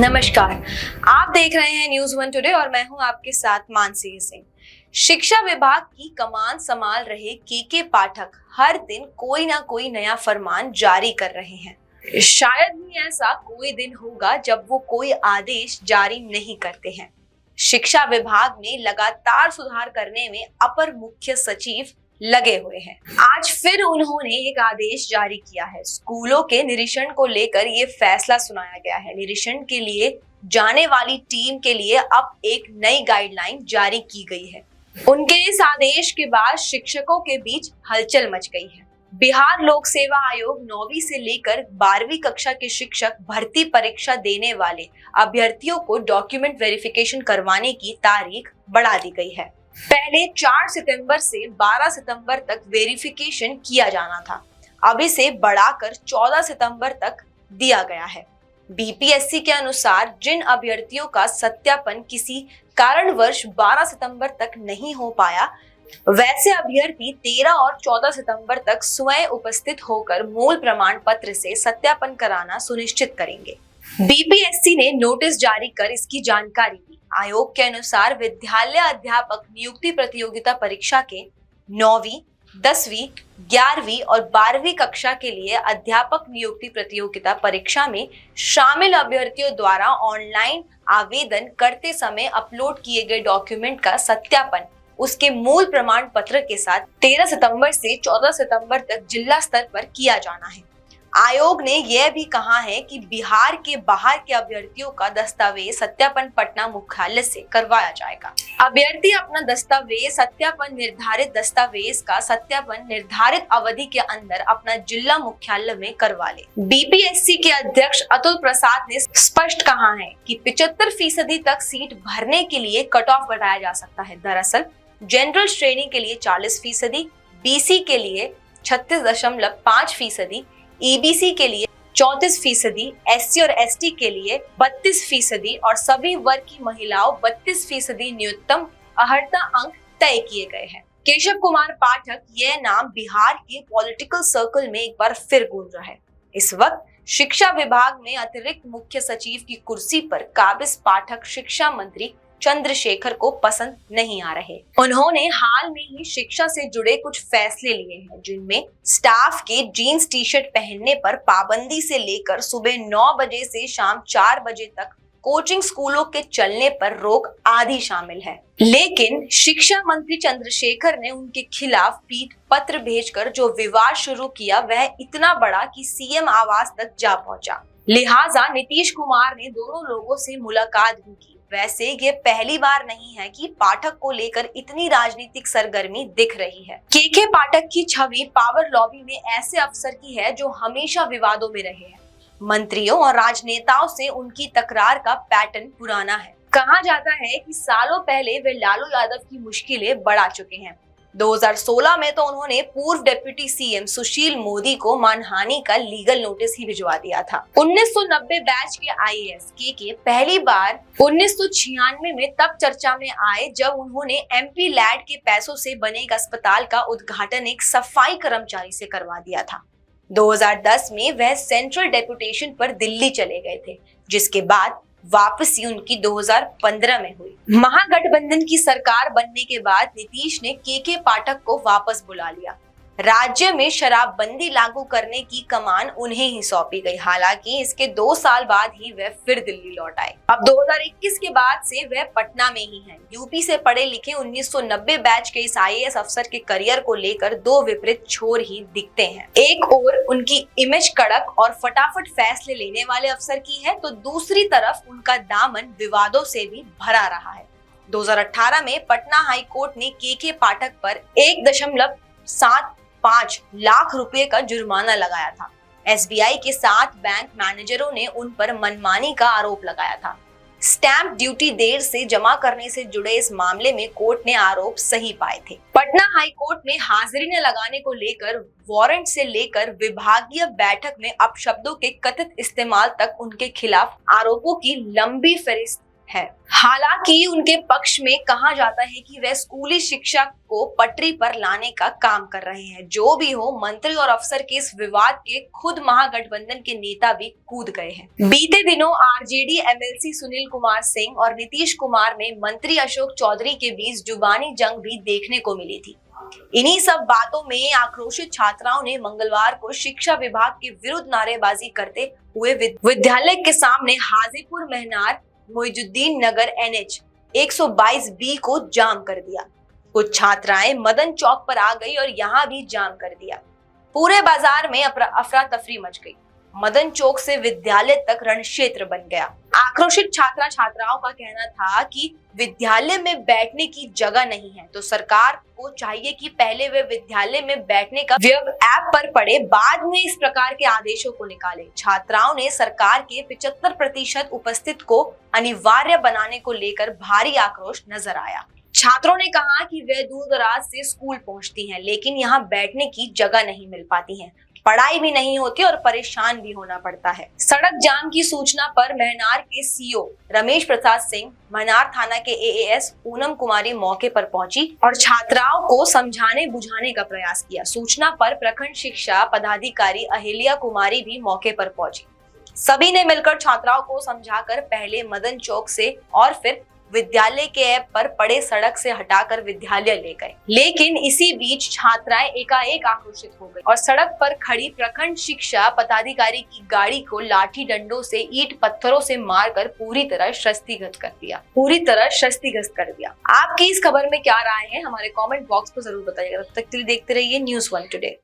नमस्कार, आप देख रहे हैं न्यूज वन टुडे और मैं हूं आपके साथ मानसी सिंह। शिक्षा विभाग की कमान संभाल रहे के पाठक हर दिन कोई ना कोई नया फरमान जारी कर रहे हैं। शायद ही ऐसा कोई दिन होगा जब वो कोई आदेश जारी नहीं करते हैं। शिक्षा विभाग में लगातार सुधार करने में अपर मुख्य सचिव लगे हुए हैं। आज फिर उन्होंने एक आदेश जारी किया है। स्कूलों के निरीक्षण को लेकर ये फैसला सुनाया गया है। निरीक्षण के लिए जाने वाली टीम के लिए अब एक नई गाइडलाइन जारी की गई है। उनके इस आदेश के बाद शिक्षकों के बीच हलचल मच गई है। बिहार लोक सेवा आयोग 9वीं से लेकर 12वीं कक्षा के शिक्षक भर्ती परीक्षा देने वाले अभ्यर्थियों को डॉक्यूमेंट वेरिफिकेशन करवाने की तारीख बढ़ा दी गई है। पहले 4 सितंबर से 12 सितंबर तक वेरिफिकेशन किया जाना था, अब इसे बढ़ाकर 14 सितंबर तक दिया गया है। बीपीएससी के अनुसार जिन अभ्यर्थियों का सत्यापन किसी कारणवश 12 सितंबर तक नहीं हो पाया, वैसे अभ्यर्थी 13 और 14 सितंबर तक स्वयं उपस्थित होकर मूल प्रमाण पत्र से सत्यापन कराना सुनिश्चित करेंगे। बीपीएससी ने नोटिस जारी कर इसकी जानकारी दी। आयोग के अनुसार विद्यालय अध्यापक नियुक्ति प्रतियोगिता परीक्षा के 9वीं, 10वीं, 11वीं और 12वीं कक्षा के लिए अध्यापक नियुक्ति प्रतियोगिता परीक्षा में शामिल अभ्यर्थियों द्वारा ऑनलाइन आवेदन करते समय अपलोड किए गए डॉक्यूमेंट का सत्यापन उसके मूल प्रमाण पत्र के साथ 13 सितंबर से 14 सितंबर तक जिला स्तर पर किया जाना है। आयोग ने यह भी कहा है कि बिहार के बाहर के अभ्यर्थियों का दस्तावेज सत्यापन पटना मुख्यालय से करवाया जाएगा। अभ्यर्थी अपना दस्तावेज सत्यापन निर्धारित दस्तावेज का सत्यापन निर्धारित अवधि के अंदर अपना जिला मुख्यालय में करवा ले। बीपीएससी के अध्यक्ष अतुल प्रसाद ने स्पष्ट कहा है कि 75% तक सीट भरने के लिए कट ऑफ बढ़ाया जा सकता है। दरअसल जनरल श्रेणी के लिए 40%, बीसी के लिए 36.5%, ईबीसी के लिए 34%, एससी और एसटी के लिए 32% और सभी वर्ग की महिलाओं 32% न्यूनतम अर्हता अंक तय किए गए हैं। केशव कुमार पाठक यह नाम बिहार के पॉलिटिकल सर्कल में एक बार फिर गूंज रहा है। इस वक्त शिक्षा विभाग में अतिरिक्त मुख्य सचिव की कुर्सी पर काबिज पाठक शिक्षा मंत्री चंद्रशेखर को पसंद नहीं आ रहे। उन्होंने हाल में ही शिक्षा से जुड़े कुछ फैसले लिए हैं, जिनमें स्टाफ के जीन्स टी शर्ट पहनने पर पाबंदी से लेकर सुबह 9 बजे से शाम 4 बजे तक कोचिंग स्कूलों के चलने पर रोक आदि शामिल है। लेकिन शिक्षा मंत्री चंद्रशेखर ने उनके खिलाफ पीठ पत्र भेजकर जो विवाद शुरू किया वह इतना बड़ा कि सीएम आवास तक जा पहुंचा। लिहाजा नीतीश कुमार ने दोनों लोगों से मुलाकात भी की। वैसे ये पहली बार नहीं है कि पाठक को लेकर इतनी राजनीतिक सरगर्मी दिख रही है। के पाठक की छवि पावर लॉबी में ऐसे अफसर की है जो हमेशा विवादों में रहे हैं। मंत्रियों और राजनेताओं से उनकी तकरार का पैटर्न पुराना है। कहा जाता है कि सालों पहले वे लालू यादव की मुश्किलें बढ़ा चुके हैं। 2016 में तो उन्होंने पूर्व डिप्टी सीएम सुशील मोदी को मानहानि का लीगल नोटिस ही भिजवा दिया था। 1990 बैच के आईएएस के पहली बार 1996 में तब चर्चा में आए जब उन्होंने एमपी लैड के पैसों से बने एक अस्पताल का उद्घाटन एक सफाई कर्मचारी से करवा दिया था। 2010 में वह सेंट्रल डेपुटेशन पर दिल्ली चले गए थे, जिसके बाद वापसी उनकी 2015 में हुई। महागठबंधन की सरकार बनने के बाद नीतीश ने के पाठक को वापस बुला लिया। राज्य में शराबबंदी लागू करने की कमान उन्हें ही सौंपी गई। हालांकि इसके 2 साल बाद ही वह फिर दिल्ली लौट आए। अब 2021 के बाद से वह पटना में ही हैं। यूपी से पढ़े लिखे 1990 बैच के इस आईएएस अफसर के करियर को लेकर 2 विपरीत छोर ही दिखते हैं। एक ओर उनकी इमेज कड़क और फटाफट फैसले लेने वाले अफसर की है, तो दूसरी तरफ उनका दामन विवादों से भी भरा रहा है। 2018 में पटना हाई कोर्ट ने के पाठक पर 1.75 लाख रुपए का जुर्माना लगाया था। एसबीआई के 7 बैंक मैनेजरों ने उन पर मनमानी का आरोप लगाया था। स्टैंप ड्यूटी देर से जमा करने से जुड़े इस मामले में कोर्ट ने आरोप सही पाए थे। पटना हाई कोर्ट ने हाजिरी न लगाने को लेकर वारंट से लेकर विभागीय बैठक में अपशब्दों के कथित इस्तेमाल तक उनके खिलाफ आरोपों की लंबी फहरिस्त है। हालांकि उनके पक्ष में कहा जाता है कि वे स्कूली शिक्षा को पटरी पर लाने का काम कर रहे हैं। जो भी हो, मंत्री और अफसर के इस विवाद के खुद महागठबंधन के नेता भी कूद गए हैं। बीते दिनों आरजेडी एमएलसी सुनील कुमार सिंह और नीतीश कुमार में मंत्री अशोक चौधरी के बीच जुबानी जंग भी देखने को मिली थी। इन्हीं सब बातों में आक्रोशित छात्राओं ने मंगलवार को शिक्षा विभाग के विरुद्ध नारेबाजी करते हुए विद्यालय के सामने हाजीपुर महनार मोइजुद्दीन नगर NH 122B को जाम कर दिया। कुछ छात्राएं मदन चौक पर आ गई और यहाँ भी जाम कर दिया। पूरे बाजार में अफरा तफरी मच गई। मदन चौक से विद्यालय तक रणक्षेत्र बन गया। आक्रोशित छात्राओं का कहना था कि विद्यालय में बैठने की जगह नहीं है, तो सरकार को चाहिए कि पहले वे विद्यालय में बैठने का ऐप पर पढ़े, बाद में इस प्रकार के आदेशों को निकाले। छात्राओं ने सरकार के 75% उपस्थित को अनिवार्य बनाने को लेकर भारी आक्रोश नजर आया। छात्रों ने कहा कि वे दूर दराज से स्कूल पहुंचती हैं, लेकिन यहाँ बैठने की जगह नहीं मिल पाती है, पढ़ाई भी नहीं होती और परेशान भी होना पड़ता है। सड़क जाम की सूचना पर महनार के सीओ रमेश प्रसाद सिंह, महनार थाना के AAS पूनम कुमारी मौके पर पहुंची और छात्राओं को समझाने बुझाने का प्रयास किया। सूचना पर प्रखंड शिक्षा पदाधिकारी अहिल्या कुमारी भी मौके पर पहुंची। सभी ने मिलकर छात्राओं को समझाकर पहले मदन चौक से और फिर विद्यालय के ऐप पर पड़े सड़क से हटाकर विद्यालय ले गए। लेकिन इसी बीच छात्राएं एकाएक आक्रोशित हो गई और सड़क पर खड़ी प्रखंड शिक्षा पदाधिकारी की गाड़ी को लाठी डंडों से, ईंट पत्थरों से मारकर पूरी तरह क्षतिग्रस्त कर दिया। आपकी इस खबर में क्या राय है, हमारे कमेंट बॉक्स को जरूर बताइएगा। तब तक के लिए देखते रहिए News1 Today।